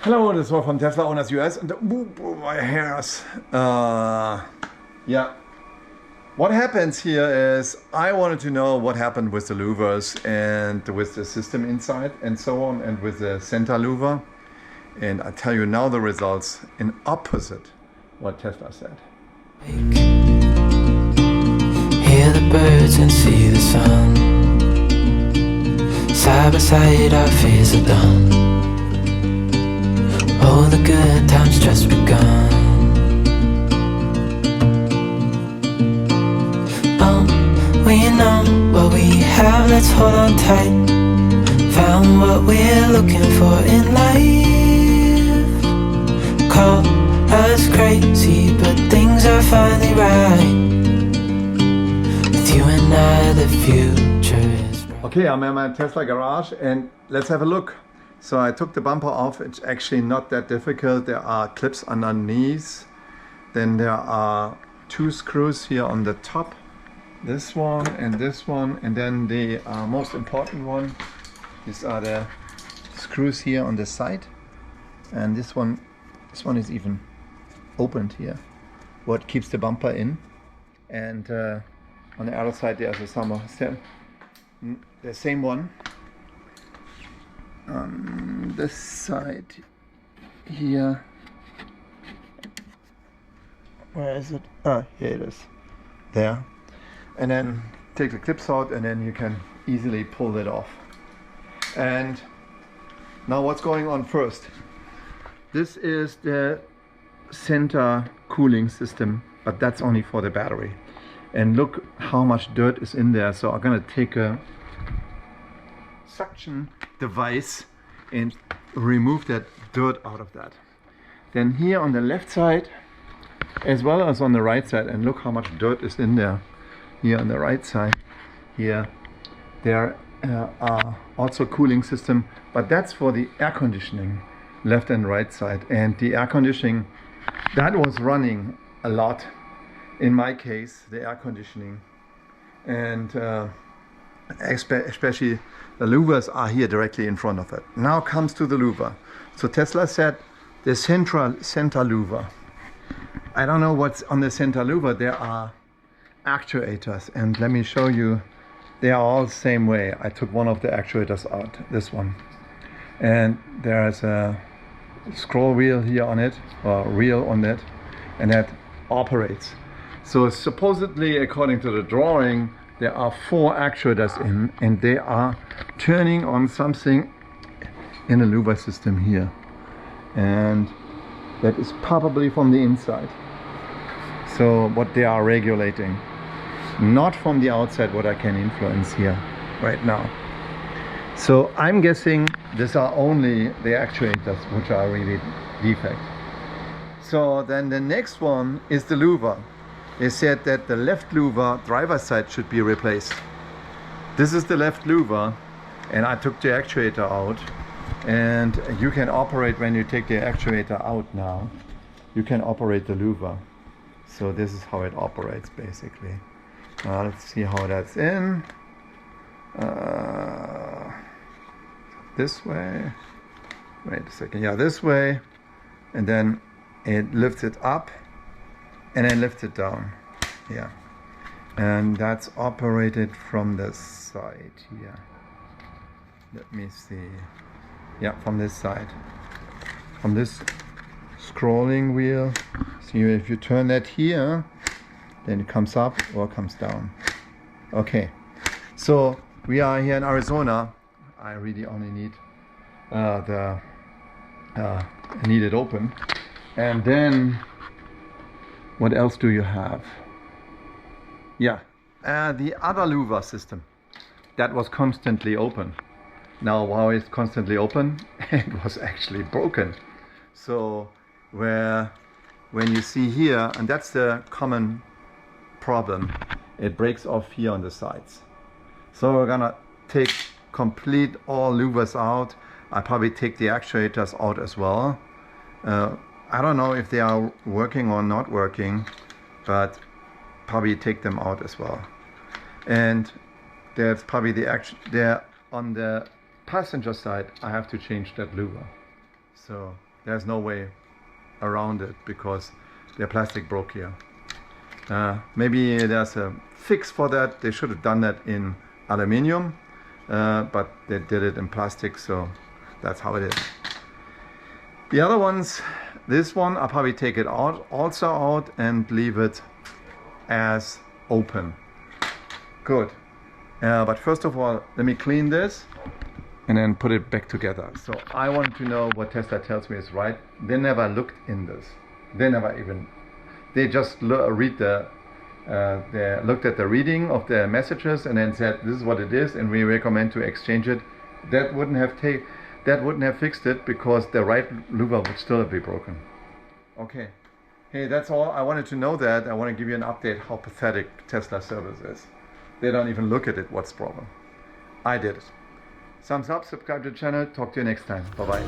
Hello, this is Wolf from Tesla Owners US and my hairs. Yeah. What happens here is I wanted to know what happened with the louvers and with the system inside and so on, and with the center louver. And I tell you now the results in opposite what Tesla said. Hear the birds and see the sun. Side by side our fears are done. All the good times just begun. We know what we have, let's hold on tight. Found what we're looking for in life. Call us crazy, but things are finally right. With you and I, the future is bright. Okay, I'm in my Tesla garage and let's have a look. So I took the bumper off. It's actually not that difficult. There are clips underneath. Then there are two screws here on the top. This one, and then the most important one. These are the screws here on the side. And this one is even opened here. What keeps the bumper in. And on the other side there's the same one. On this side here, where is it? Ah, here it is, there. And then take the clips out and then you can easily pull it off. And now what's going on first? This is the center cooling system, but that's only for the battery. And look how much dirt is in there. So I'm gonna take a suction device and remove that dirt out of that. Then here on the left side as well as on the right side, and look how much dirt is in there. Here on the right side here there are also cooling system, but that's for the air conditioning, left and right side. And the air conditioning that was running a lot in my case, the air conditioning, and especially the louvers are here directly in front of it. Now comes to the louver. So Tesla said the center louver. I don't know what's on the center louver. There are actuators, and let me show you. They are all the same way. I took one of the actuators out, this one. And there's a scroll wheel here on it, or reel on it, and that operates. So supposedly, according to the drawing, there are 4 actuators in, and they are turning on something in the louver system here. And that is probably from the inside. So what they are regulating. Not from the outside what I can influence here right now. So I'm guessing these are only the actuators which are really defect. So then the next one is the louver. They said that the left louver driver's side should be replaced. This is the left louver, and I took the actuator out, and you can operate when you take the actuator out now. You can operate the louver. So this is how it operates basically. Let's see how that's in. This way. Wait a second. Yeah, this way. And then it lifts it up and then lifts it down. Yeah. And that's operated from the side here. Let me see. Yeah, from this side. From this scrolling wheel. See, if you turn that here, then it comes up or comes down. Okay, so we are here in Arizona. I really only need I need it open. And then what else do you have? Yeah, the other louver system that was constantly open. Now while it's constantly open, it was actually broken. So when you see here, and that's the common problem, it breaks off here on the sides. So we're gonna take complete all louvers out. I probably take the actuators out as well. I don't know if they are working or not working, but probably take them out as well. And there's probably there on the passenger side, I have to change that louver. So There's no way around it because their plastic broke here. Maybe there's a fix for that. They should have done that in aluminium, but they did it in plastic, so that's how it is. The other ones, this one, I'll probably take it also out and leave it as open. Good. But first of all, let me clean this and then put it back together. So I want to know what Tesla tells me is right. They never looked in this. They just looked at the reading of the messages and then said, this is what it is and we recommend to exchange it. That wouldn't have fixed it because the right louver would still be broken. Okay. Hey, that's all. I wanted to know that. I want to give you an update how pathetic Tesla service is. They don't even look at it, what's the problem. I did it. Thumbs up, subscribe to the channel. Talk to you next time. Bye-bye.